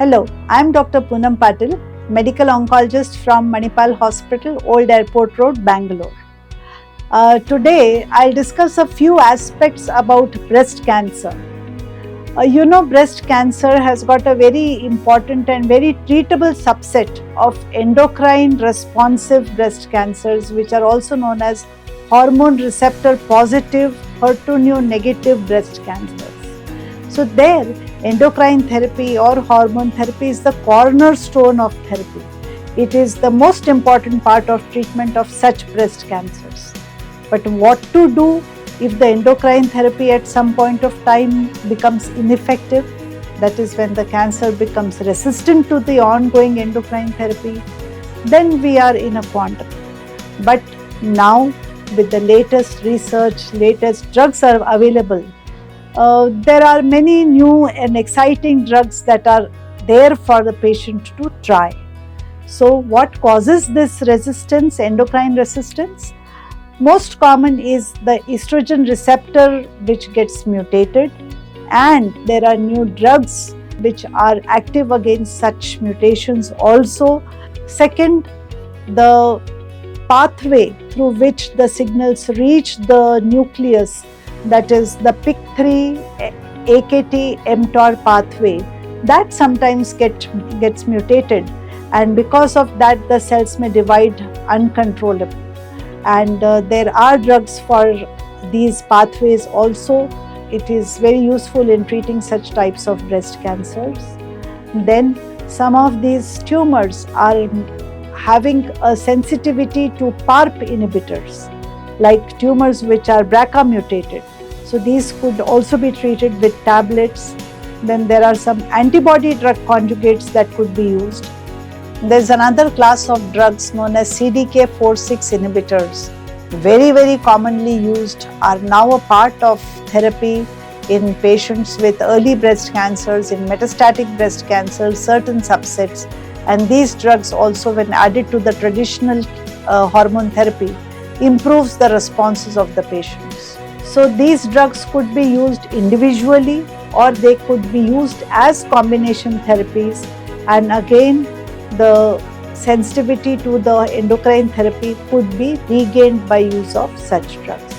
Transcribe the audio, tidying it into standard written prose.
Hello, I am Dr. Poonam Patil, medical oncologist from Manipal Hospital, Old Airport Road, Bangalore. Today, I'll discuss a few aspects about breast cancer. Breast cancer has got a very important and very treatable subset of endocrine responsive breast cancers, which are also known as hormone receptor positive, HER2 negative breast cancers. So there, endocrine therapy or hormone therapy is the cornerstone of therapy. It is the most important part of treatment of such breast cancers. But what to do if the endocrine therapy at some point of time becomes ineffective? That is when the cancer becomes resistant to the ongoing endocrine therapy. Then we are in a quandary. But now with the latest research, latest drugs are available. There are many new and exciting drugs that are there for the patient to try. So what causes this resistance, endocrine resistance? Most common is the estrogen receptor which gets mutated, and there are new drugs which are active against such mutations also. Second, the pathway through which the signals reach the nucleus, that is the PIK3 AKT mTOR pathway, that sometimes gets mutated, and because of that the cells may divide uncontrollably. And there are drugs for these pathways also. It is very useful in treating such types of breast cancers. Then some of these tumors are having a sensitivity to PARP inhibitors, like tumors which are BRCA mutated. So these could also be treated with tablets. Then there are some antibody drug conjugates that could be used. There's another class of drugs known as CDK4/6 inhibitors, very commonly used, are now a part of therapy in patients with early breast cancers, in metastatic breast cancer, certain subsets. And these drugs also, when added to the traditional hormone therapy, improves the responses of the patients. So these drugs could be used individually or they could be used as combination therapies, and again the sensitivity to the endocrine therapy could be regained by use of such drugs.